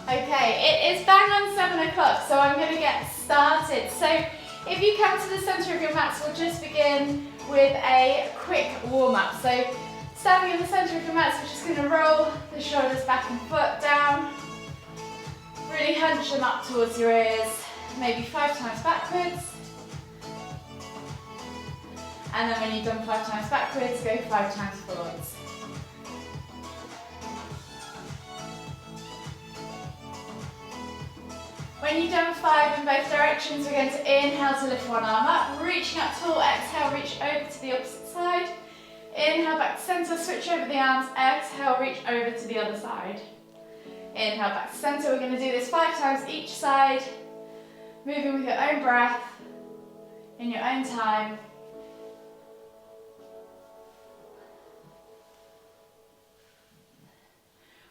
Okay, it is bang on 7 o'clock, so I'm going to get started. So if you come to the centre of your mats, we'll just begin with a quick warm-up. So standing in the centre of your mats, we're just going to roll the shoulders back and foot down. Really hunch them up towards your ears, maybe 5 times backwards. And then when you've done 5 times backwards, go 5 times forwards. When you've done 5 in both directions, we're going to inhale to lift one arm up, reaching up tall, exhale, reach over to the opposite side. Inhale back to centre, switch over the arms, exhale, reach over to the other side. Inhale back to centre, we're going to do this 5 times each side, moving with your own breath, in your own time.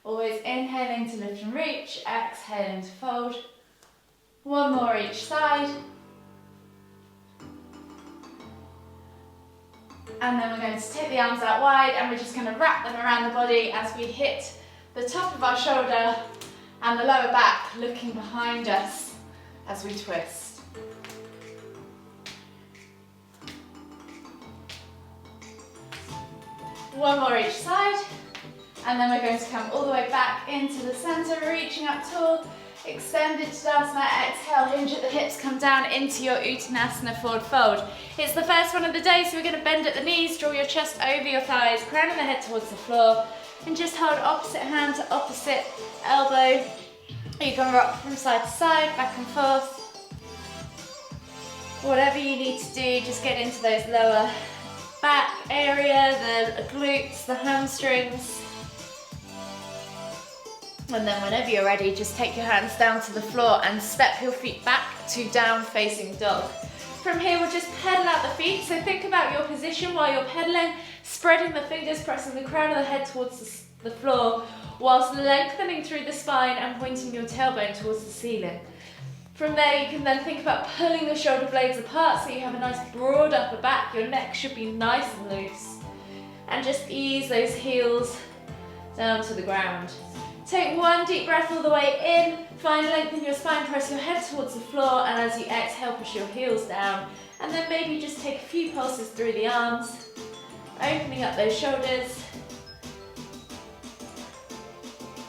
Always inhaling to lift and reach, exhaling to fold. One more each side. And then we're going to take the arms out wide and we're just going to wrap them around the body as we hit the top of our shoulder and the lower back, looking behind us as we twist. One more each side. And then we're going to come all the way back into the centre, reaching up tall. Extended Tadasana, exhale, hinge at the hips, come down into your Uttanasana forward fold. It's the first one of the day, so we're going to bend at the knees, draw your chest over your thighs, crown of the head towards the floor, and just hold opposite hand to opposite elbow. You can rock from side to side, back and forth. Whatever you need to do, just get into those lower back area, the glutes, the hamstrings. And then whenever you're ready, just take your hands down to the floor and step your feet back to down facing dog. From here, we'll just pedal out the feet. So think about your position while you're pedaling, spreading the fingers, pressing the crown of the head towards the floor, whilst lengthening through the spine and pointing your tailbone towards the ceiling. From there, you can then think about pulling the shoulder blades apart so you have a nice broad upper back. Your neck should be nice and loose. And just ease those heels down to the ground. Take one deep breath all the way in, find length in your spine, press your head towards the floor, and as you exhale, push your heels down. And then maybe just take a few pulses through the arms, opening up those shoulders.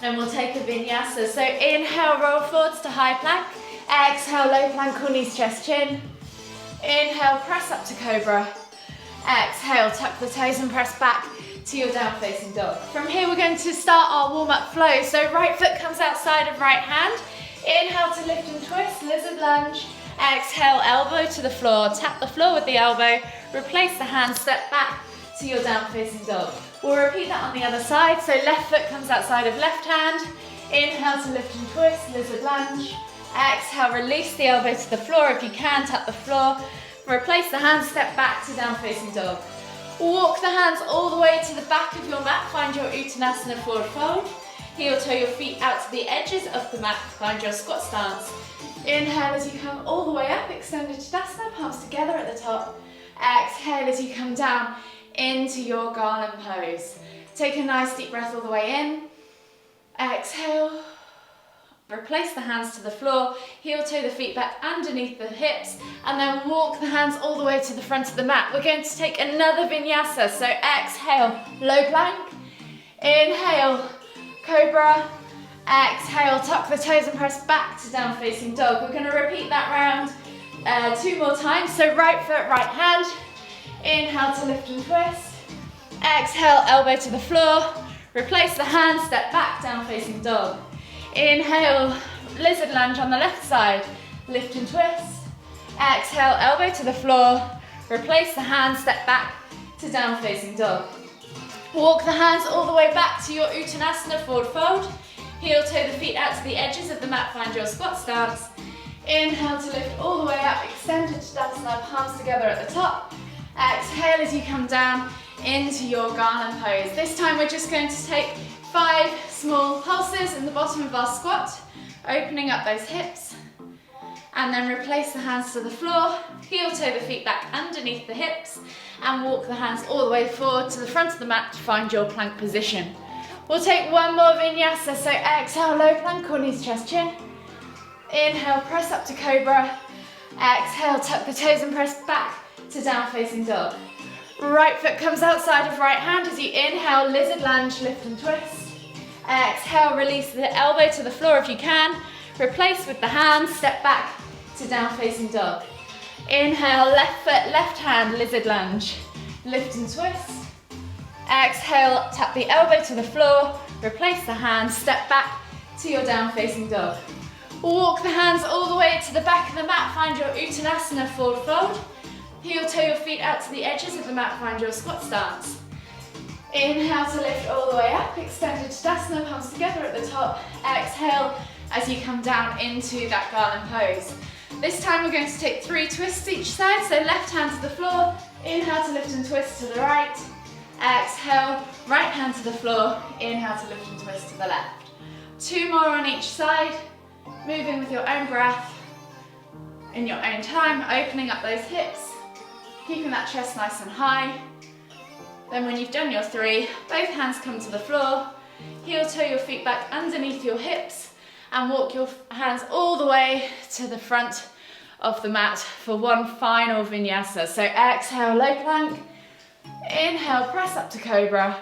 And we'll take a vinyasa. So inhale, roll forwards to high plank. Exhale, low plank, or knees, chest, chin. Inhale, press up to cobra. Exhale, tuck the toes and press back to your down facing dog. From here, we're going to start our warm-up flow. So right foot comes outside of right hand. Inhale to lift and twist, lizard lunge. Exhale, elbow to the floor. Tap the floor with the elbow. Replace the hand, step back to your down facing dog. We'll repeat that on the other side. So left foot comes outside of left hand. Inhale to lift and twist, lizard lunge. Exhale, release the elbow to the floor if you can, tap the floor. Replace the hand, step back to down facing dog. Walk the hands all the way to the back of your mat, find your Uttanasana forward fold. Heel toe your feet out to the edges of the mat, find your squat stance. Inhale as you come all the way up, extended Tadasana, palms together at the top. Exhale as you come down into your garland pose. Take a nice deep breath all the way in. Exhale. Replace the hands to the floor, heel toe the feet back underneath the hips, and then walk the hands all the way to the front of the mat. We're going to take another vinyasa. So exhale, low plank. Inhale, cobra. Exhale, tuck the toes and press back to down facing dog. We're going to repeat that round 2 more times. So right foot, right hand. Inhale to lift and twist. Exhale, elbow to the floor. Replace the hand, step back, down facing dog. Inhale, lizard lunge on the left side, lift and twist. Exhale, elbow to the floor, replace the hand, step back to down facing dog. Walk the hands all the way back to your Uttanasana forward fold. Heel toe the feet out to the edges of the mat, find your squat stance. Inhale to lift all the way up, extended Tadasana, palms together at the top. Exhale as you come down into your garland pose. This time we're just going to take 5 small pulses in the bottom of our squat, opening up those hips, and then replace the hands to the floor, heel toe the feet back underneath the hips, and walk the hands all the way forward to the front of the mat to find your plank position. We'll take one more vinyasa, so exhale, low plank or knees, chest, chin. Inhale, press up to cobra. Exhale, tuck the toes and press back to down facing dog. Right foot comes outside of right hand as you inhale, lizard lunge, lift and twist. Exhale, release the elbow to the floor if you can. Replace with the hand, step back to down facing dog. Inhale, left foot, left hand, lizard lunge, lift and twist. Exhale, tap the elbow to the floor, replace the hand, step back to your down facing dog. Walk the hands all the way to the back of the mat, find your Uttanasana forward fold. Heel toe your feet out to the edges of the mat, find your squat stance. Inhale to lift all the way up, extended Tadasana, palms together at the top. Exhale as you come down into that garland pose. This time we're going to take 3 twists each side, so left hand to the floor, inhale to lift and twist to the right. Exhale, right hand to the floor, inhale to lift and twist to the left. 2 more on each side, moving with your own breath, in your own time, opening up those hips, keeping that chest nice and high. Then when you've done your 3, both hands come to the floor, heel toe your feet back underneath your hips, and walk your hands all the way to the front of the mat for one final vinyasa. So exhale, low plank. Inhale, press up to cobra.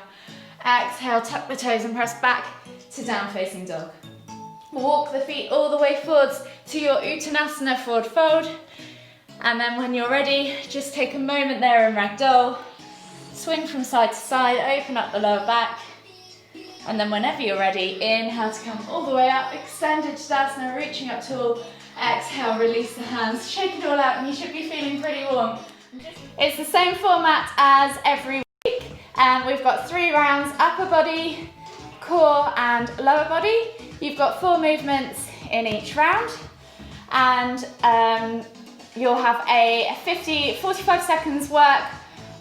Exhale, tuck the toes and press back to down facing dog. Walk the feet all the way forwards to your Uttanasana forward fold. And then when you're ready, just take a moment there in ragdoll. Swing from side to side, open up the lower back. And then whenever you're ready, inhale to come all the way up, extended Tadasana, reaching up tall. Exhale, release the hands, shake it all out, and you should be feeling pretty warm. It's the same format as every week. We've got 3 rounds, upper body, core and lower body. You've got 4 movements in each round, and you'll have a 45 seconds work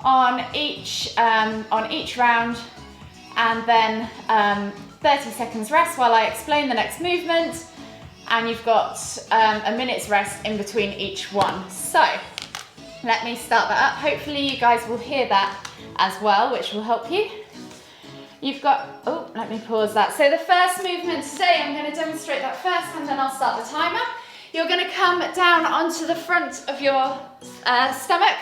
on each round, and then 30 seconds rest while I explain the next movement, and you've got a minute's rest in between each one. So let me start that up. Hopefully you guys will hear that as well, which will help you. You've got, oh, let me pause that. So the first movement today, I'm going to demonstrate that first, and then I'll start the timer. You're going to come down onto the front of your stomach,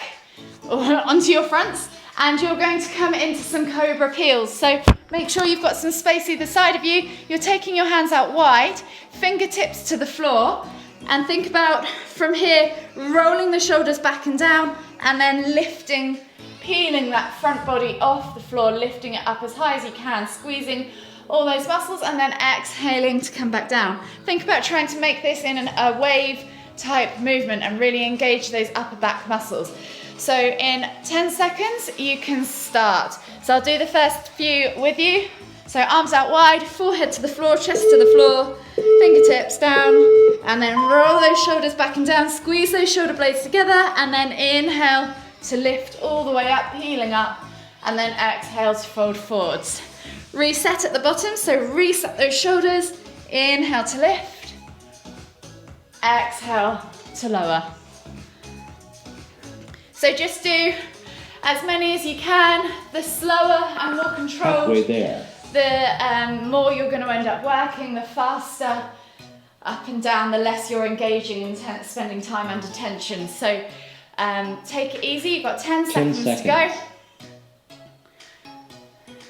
or onto your fronts, and you're going to come into some cobra peels. So make sure you've got some space either side of you. You're taking your hands out wide, fingertips to the floor, and think about from here, rolling the shoulders back and down, and then lifting, peeling that front body off the floor, lifting it up as high as you can, squeezing all those muscles, and then exhaling to come back down. Think about trying to make this in a wave type movement and really engage those upper back muscles. So in 10 seconds, you can start. So I'll do the first few with you. So arms out wide, forehead to the floor, chest to the floor, fingertips down, and then roll those shoulders back and down, squeeze those shoulder blades together, and then inhale to lift all the way up, peeling up, and then exhale to fold forwards. Reset at the bottom, so reset those shoulders, inhale to lift, exhale to lower. So just do as many as you can. The slower and more controlled, the more you're going to end up working, the faster up and down, the less you're engaging and spending time under tension. So take it easy, you've got 10 seconds to go.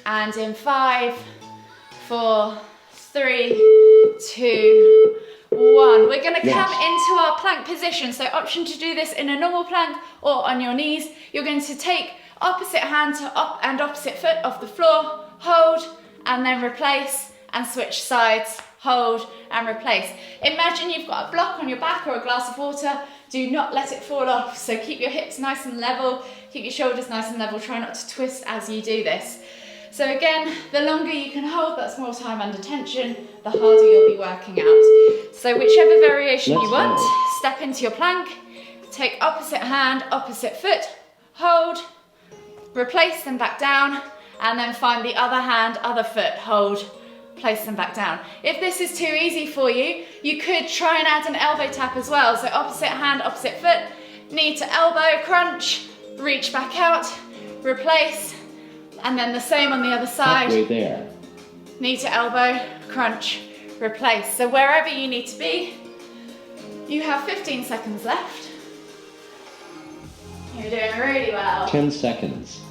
And in 5, 4, 3, 2, 1. We're going to come into our plank position. So option to do this in a normal plank or on your knees. You're going to take opposite hand to opposite foot off the floor, hold, and then replace, and switch sides, hold and replace. Imagine you've got a block on your back or a glass of water. Do not let it fall off. So keep your hips nice and level, keep your shoulders nice and level. Try not to twist as you do this. So again, the longer you can hold, that's more time under tension, the harder you'll be working out. So whichever variation you want, step into your plank, take opposite hand, opposite foot, hold, replace them back down, and then find the other hand, other foot, hold, place them back down. If this is too easy for you, you could try and add an elbow tap as well. So opposite hand, opposite foot, knee to elbow, crunch, reach back out, replace, and then the same on the other side. knee to elbow, crunch, replace. So wherever you need to be, you have 15 seconds left. You're doing really well. 10 seconds.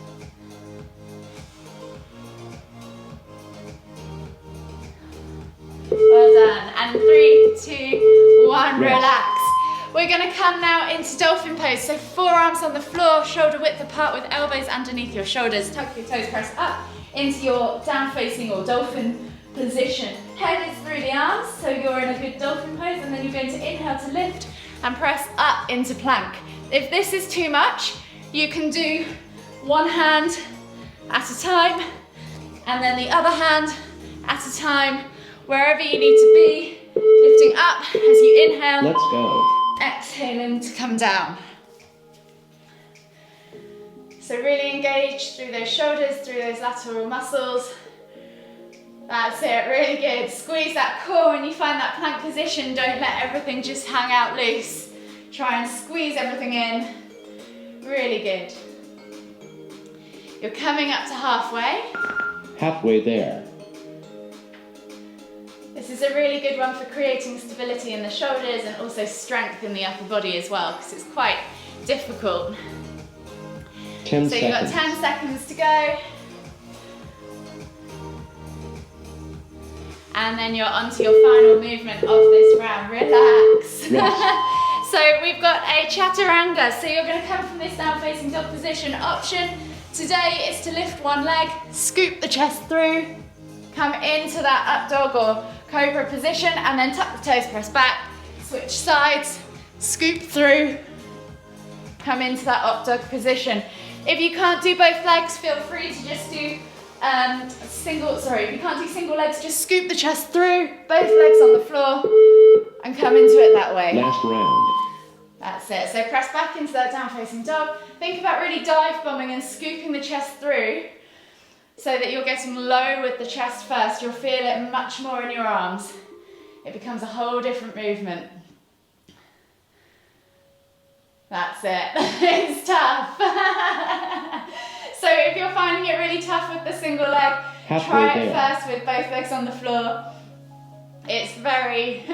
Well done. And 3, 2, 1, Rest. relax. We're gonna come now into dolphin pose. So forearms on the floor, shoulder width apart with elbows underneath your shoulders. Tuck your toes, press up into your down facing or dolphin position. Head is through the arms, so you're in a good dolphin pose, and then you're going to inhale to lift and press up into plank. If this is too much, you can do one hand at a time, and then the other hand at a time, wherever you need to be, lifting up as you inhale. Let's go. Exhaling to come down. So really engage through those shoulders, through those lateral muscles. That's it, really good. Squeeze that core when you find that plank position. Don't let everything just hang out loose. Try and squeeze everything in. Really good. You're coming up to halfway. Halfway there. This is a really good one for creating stability in the shoulders and also strength in the upper body as well, because it's quite difficult. 10 So seconds. you've got 10 seconds to go. And then you're onto your final movement of this round. Relax. So we've got a chaturanga. So you're going to come from this down facing dog position. Option today is to lift one leg, scoop the chest through, come into that up dog or cobra position, and then tuck the toes, press back, switch sides, scoop through, come into that up dog position. If you can't do both legs, feel free to just do if you can't do single legs, just scoop the chest through, both legs on the floor, and come into it that way. Last round. That's it. So press back into that down facing dog. Think about really dive bombing and scooping the chest through so that you're getting low with the chest first. You'll feel it much more in your arms. It becomes a whole different movement. That's it. It's tough. So if you're finding it really tough with the single leg, try it first with both legs on the floor. It's very,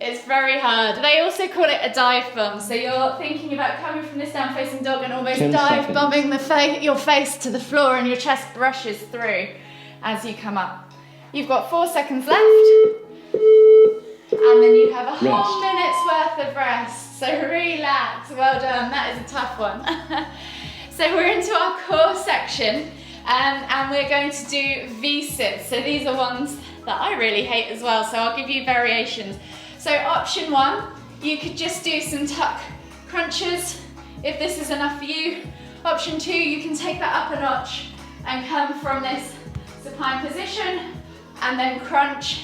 it's very hard. They also call it a dive bomb. So you're thinking about coming from this down facing dog and almost dive bombing your face to the floor, and your chest brushes through as you come up. You've got 4 seconds left. And then you have a whole minute's worth of rest. So relax, well done, that is a tough one. So we're into our core section, and we're going to do V-sits. So these are ones that I really hate as well, so I'll give you variations. So option 1, you could just do some tuck crunches, if this is enough for you. Option 2, you can take that up a notch and come from this supine position, and then crunch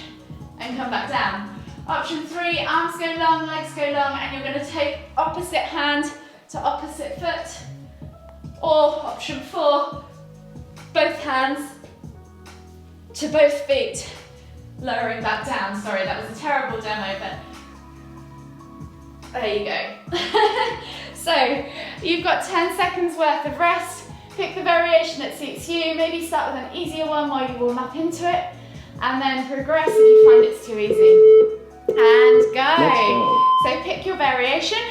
and come back down. Option 3, arms go long, legs go long, and you're going to take opposite hand to opposite foot. Or option 4, both hands to both feet, lowering back down. Sorry, that was a terrible demo, but there you go. So you've got 10 seconds worth of rest. Pick the variation that suits you. Maybe start with an easier one while you warm up into it, and then progress if you find it's too easy. And go. Let's go. So pick your variation.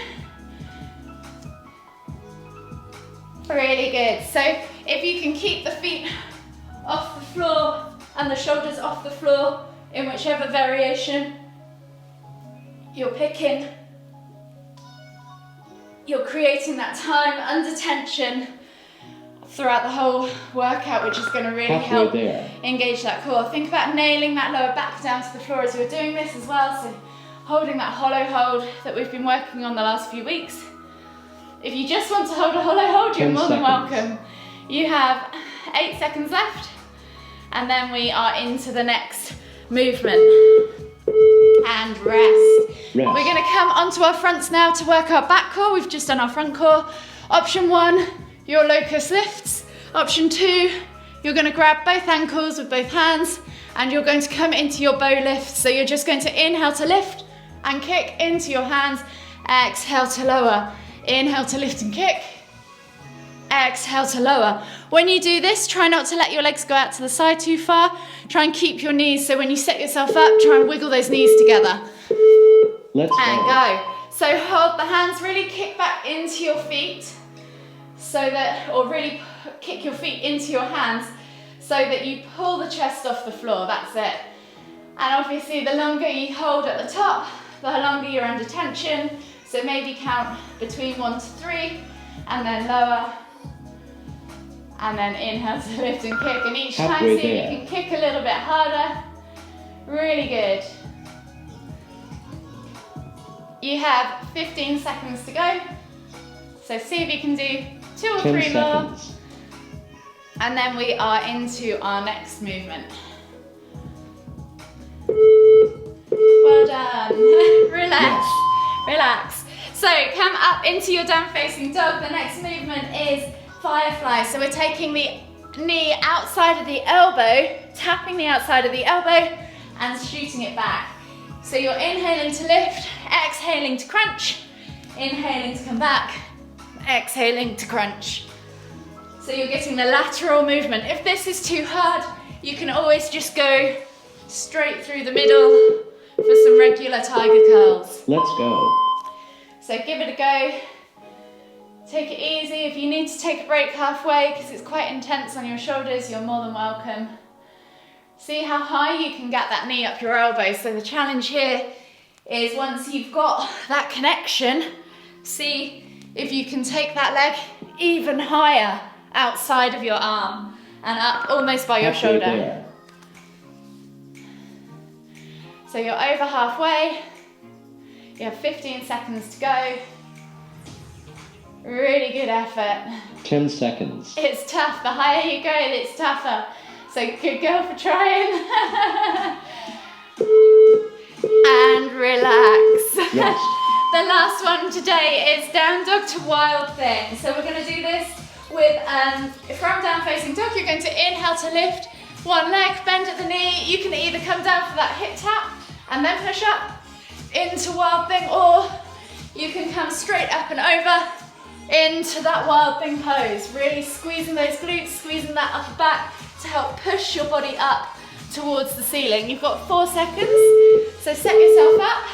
Really good. So if you can keep the feet off the floor and the shoulders off the floor in whichever variation you're picking, you're creating that time under tension throughout the whole workout, which is going to really help engage that core. Think about nailing that lower back down to the floor as you're doing this as well, so holding that hollow hold that we've been working on the last few weeks. If you just want to hold a hollow hold, you're more than welcome. You have 8 seconds left, and then we are into the next movement. And rest. We're going to come onto our fronts now to work our back core. We've just done our front core. Option 1, your locust lifts. Option 2, you're going to grab both ankles with both hands, and you're going to come into your bow lift. So you're just going to inhale to lift and kick into your hands. Exhale to lower. Inhale to lift and kick. exhale to lower. When you do this, try not to let your legs go out to the side too far. Try and keep your knees, so when you set yourself up, try and wiggle those knees together. Let's And go. go. So hold the hands, really kick back into your feet, so that, or really kick your feet into your hands, so that you pull the chest off the floor, that's it. And obviously the longer you hold at the top, the longer you're under tension. So maybe count between 1 to 3, and then lower. And then inhale to lift and kick. And each time, see if you can kick a little bit harder. Really good. You have 15 seconds to go. So see if you can do 2 or 3 more. And then we are into our next movement. Well done. Relax. Relax. So come up into your down facing dog. The next movement is firefly. So we're taking the knee outside of the elbow, tapping the outside of the elbow and shooting it back. So you're inhaling to lift, exhaling to crunch, inhaling to come back, exhaling to crunch. So you're getting the lateral movement. If this is too hard, you can always just go straight through the middle for some regular tiger curls. Let's go. So give it a go. Take it easy. If you need to take a break halfway because it's quite intense on your shoulders, you're more than welcome. See how high you can get that knee up your elbow. So the challenge here is once you've got that connection, see if you can take that leg even higher outside of your arm and up almost by your shoulder. There. So you're over halfway. You have 15 seconds to go. Really good effort. 10 seconds. It's tough. The higher you go, it's tougher. So good girl for trying. And relax. Yes. The last one today is down dog to wild thing. So we're going to do this with from down facing dog. You're going to inhale to lift one leg, bend at the knee. You can either come down for that hip tap and then push up into wild thing, or you can come straight up and over into that wild thing pose. Really squeezing those glutes, squeezing that upper back to help push your body up towards the ceiling. You've got 4 seconds, so set yourself up.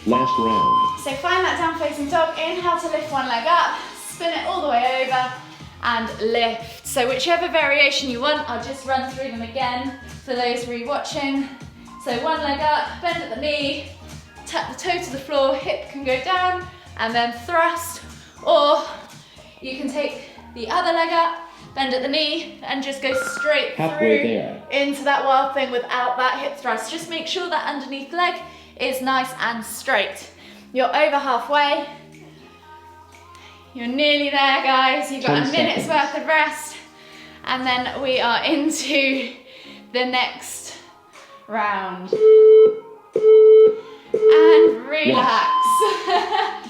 Last round. So find that down facing dog, inhale to lift one leg up, spin it all the way over and lift. So whichever variation you want, I'll just run through them again for those re-watching. So one leg up, bend at the knee, tap the toe to the floor, hip can go down and then thrust, or you can take the other leg up, bend at the knee and just go straight Halfway through there. into that wild thing without that hip thrust. Just make sure that underneath leg is nice and straight. You're over halfway. You're nearly there, guys. You've got 10 a minute's seconds. worth of rest. And then we are into the next round. And relax. Yes.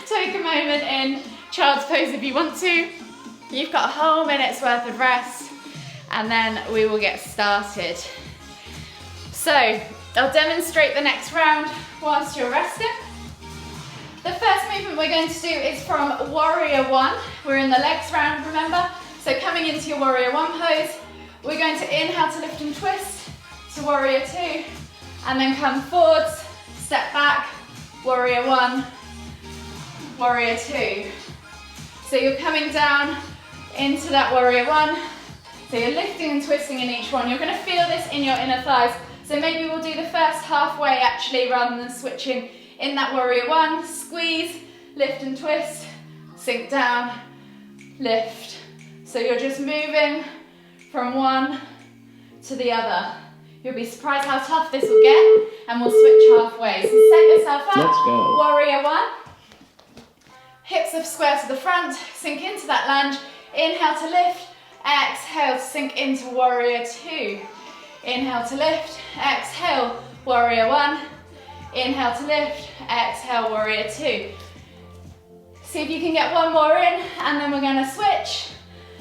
Take a moment in child's pose if you want to. You've got a whole minute's worth of rest. And then we will get started. So, I'll demonstrate the next round whilst you're resting. The first movement we're going to do is from Warrior 1. We're in the legs round, remember? So coming into your Warrior 1 pose, we're going to inhale to lift and twist to Warrior 2, and then come forwards, step back, Warrior 1, Warrior 2. So you're coming down into that Warrior 1. So you're lifting and twisting in each one. You're going to feel this in your inner thighs. So maybe we'll do the first halfway actually rather than switching in that Warrior 1. Squeeze, lift and twist, sink down, lift. So you're just moving from one to the other. You'll be surprised how tough this will get, and we'll switch halfway. So set yourself up. Let's go. Warrior 1. Hips are square to the front, sink into that lunge. Inhale to lift, exhale to sink into Warrior 2. Inhale to lift, exhale, Warrior 1. Inhale to lift, exhale, Warrior 2. See if you can get one more in, and then we're going to switch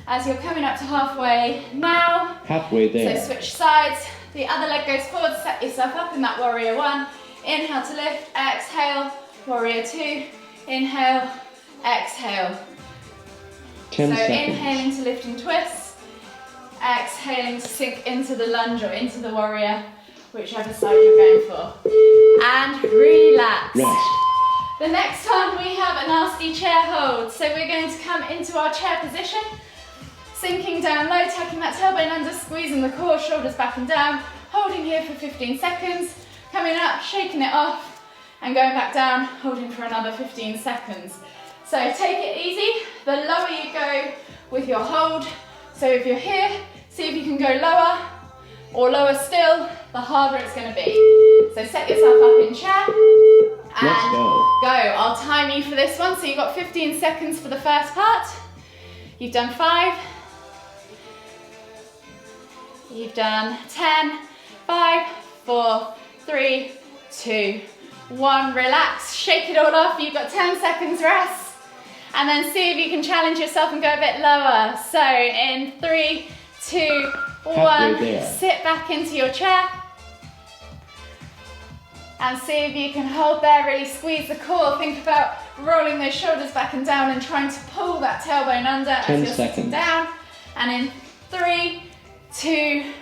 as you're coming up to halfway now. Halfway there. So switch sides. The other leg goes forward, set yourself up in that Warrior 1. Inhale to lift, exhale, Warrior 2. Inhale, exhale. 10 So seconds. inhaling to lift and twist, exhaling to sink into the lunge or into the warrior, whichever side you're going for. And relax. Rest. The next one we have a nasty chair hold. So we're going to come into our chair position, sinking down low, tucking that tailbone under, squeezing the core, shoulders back and down, holding here for 15 seconds, coming up, shaking it off, and going back down, holding for another 15 seconds. So take it easy. The lower you go with your hold, so if you're here, see if you can go lower, or lower still, the harder it's going to be. So set yourself up in chair, and Let's go. go. I'll time you for this one. So you've got 15 seconds for the first part. You've done 5. You've done 10. 5, 4, 3, 2, 1. Relax, shake it all off. You've got 10 seconds rest. And then see if you can challenge yourself and go a bit lower. So in 3, 2, 1, sit back into your chair. And see if you can hold there, really squeeze the core. Think about rolling those shoulders back and down and trying to pull that tailbone under as you're sitting down. And in 3, 2,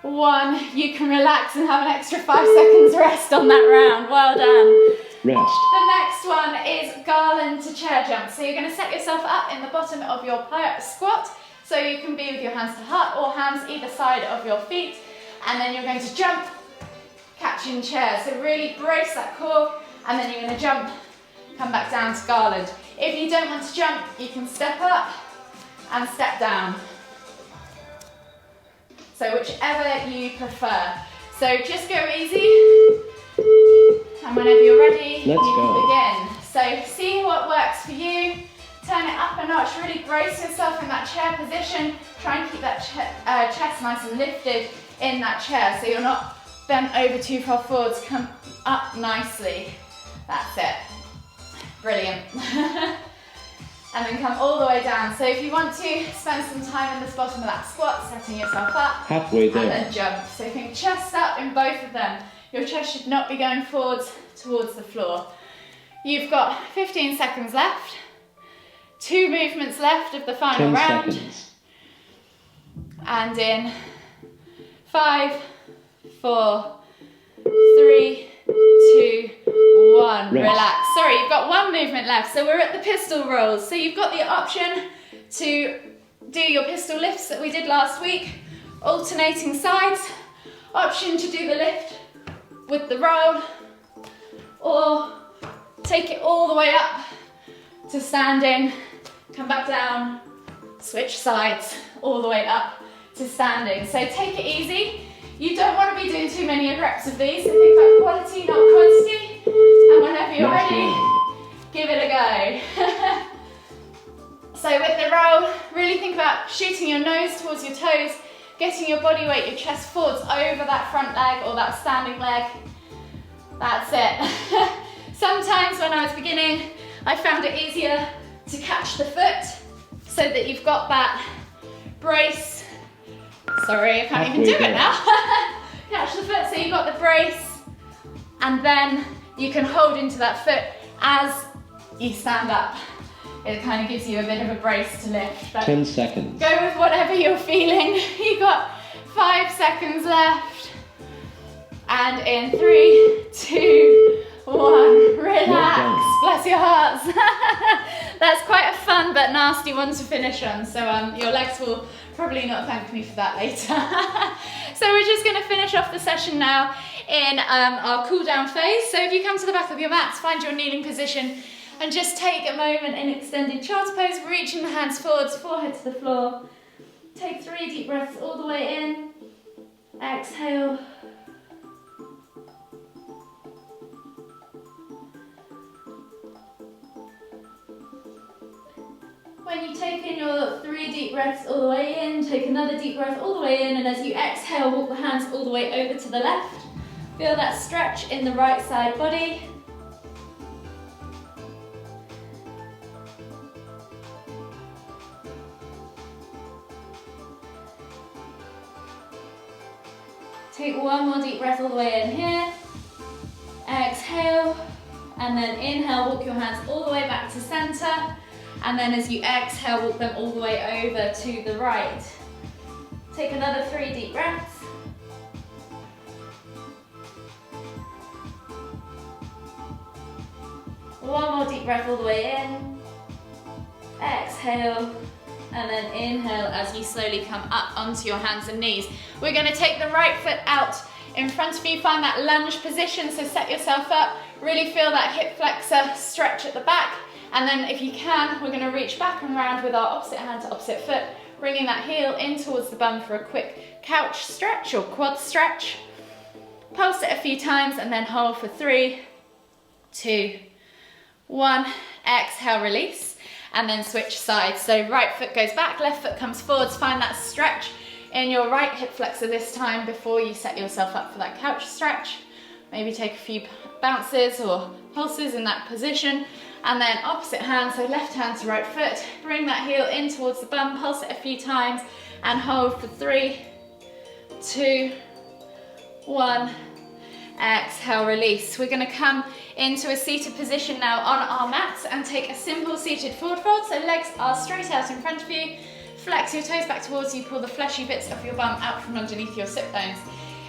1, you can relax and have an extra 5 seconds rest on that round. Well done. Rest. The next one is garland to chair jump. So you're going to set yourself up in the bottom of your squat. So you can be with your hands to heart or hands either side of your feet. And then you're going to jump, catching chair. So really brace that core, and then you're going to jump, come back down to garland. If you don't want to jump, you can step up and step down. So whichever you prefer. So just go easy, and whenever you're ready, you can begin. So see what works for you. Turn it up a notch, really brace yourself in that chair position. Try and keep that chest nice and lifted in that chair, so you're not bent over too far forwards. Come up nicely. That's it. Brilliant. And then come all the way down. So if you want to spend some time in this bottom of that squat, setting yourself up. Halfway there. And then jump. So think chest up in both of them. Your chest should not be going forwards towards the floor. You've got 15 seconds left. 2 movements left of the final 10 round. seconds. And in 5, 4, 3, 2, 1. Rest. Relax. Sorry, you've got 1 movement left. So we're at the pistol rolls. So you've got the option to do your pistol lifts that we did last week, alternating sides. Option to do the lift with the roll, or take it all the way up to standing, come back down, switch sides, all the way up to standing. So take it easy. You don't want to be doing too many reps of these, so think about quality, not quantity. And whenever you're ready, give it a go. So with the roll, really think about shooting your nose towards your toes, getting your body weight, your chest forwards over that front leg or that standing leg. That's it. Sometimes when I was beginning, I found it easier to catch the foot so that you've got that brace. Sorry, I can't even do it now. Catch the foot so you've got the brace, and then you can hold into that foot as you stand up. It kind of gives you a bit of a brace to lift. But 10 seconds. go with whatever you're feeling. You've got 5 seconds left. And in 3, 2, 1, relax. Bless your hearts. That's quite a fun but nasty one to finish on. So your legs will probably not thank me for that later. So we're just going to finish off the session now in our cool down phase. So if you come to the back of your mats, find your kneeling position and just take a moment in extended child's pose, reaching the hands forwards, forehead to the floor. Take 3 deep breaths all the way in. Exhale. When you take in your 3 deep breaths all the way in, take another deep breath all the way in, and as you exhale, walk the hands all the way over to the left. Feel that stretch in the right side body. Take 1 more deep breath all the way in here. Exhale, and then inhale, walk your hands all the way back to center. And then as you exhale, walk them all the way over to the right. Take another 3 deep breaths. One more deep breath all the way in. Exhale. And then inhale as you slowly come up onto your hands and knees. We're going to take the right foot out in front of you. Find that lunge position, so set yourself up. Really feel that hip flexor stretch at the back. And then if you can, we're going to reach back and round with our opposite hand to opposite foot, bringing that heel in towards the bum for a quick couch stretch or quad stretch. Pulse it a few times and then hold for 3, 2, 1. Exhale, release. And then switch sides. So right foot goes back, left foot comes forwards. Find that stretch in your right hip flexor this time before you set yourself up for that couch stretch. Maybe take a few bounces or pulses in that position. And then opposite hand, so left hand to right foot. Bring that heel in towards the bum, pulse it a few times and hold for 3, 2, 1. Exhale, release. We're going to come into a seated position now on our mats and take a simple seated forward fold. So legs are straight out in front of you. Flex your toes back towards you. Pull the fleshy bits of your bum out from underneath your sit bones.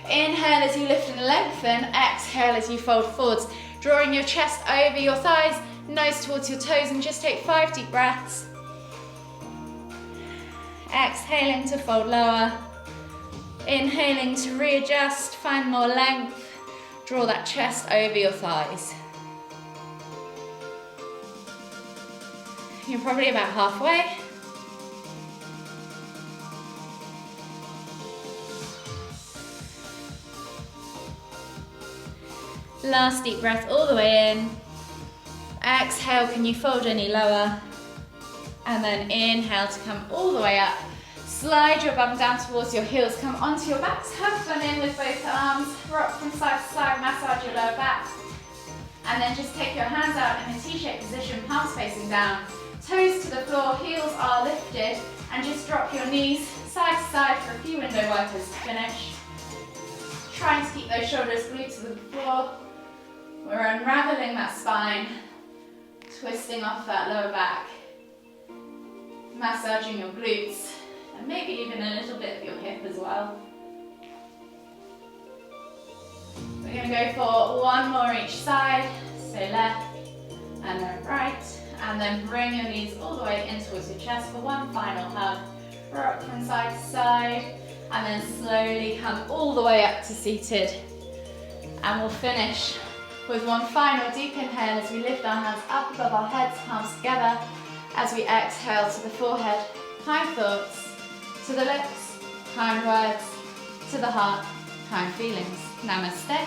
Inhale as you lift and lengthen. Exhale as you fold forwards. Drawing your chest over your thighs, nose towards your toes, and just take 5 deep breaths. Exhaling to fold lower. Inhaling to readjust, find more length. Draw that chest over your thighs. You're probably about halfway. Last deep breath all the way in. Exhale, can you fold any lower? And then inhale to come all the way up. Slide your bum down towards your heels, come onto your backs, hug them in with both arms, rock from side to side, massage your lower back. And then just take your hands out in a T-shaped position, palms facing down, toes to the floor, heels are lifted, and just drop your knees side to side for a few window wipers to finish. Trying to keep those shoulders glued to the floor. We're unraveling that spine, twisting off that lower back, massaging your glutes, and maybe even a little bit of your hip as well. We're going to go for one more each side, so left and then right, and then bring your knees all the way in towards your chest for one final hug. Rock from side to side, and then slowly come all the way up to seated. And we'll finish with one final deep inhale as we lift our hands up above our heads, palms together, as we exhale to the forehead, kind thoughts, to the lips, kind words, to the heart, kind feelings. Namaste.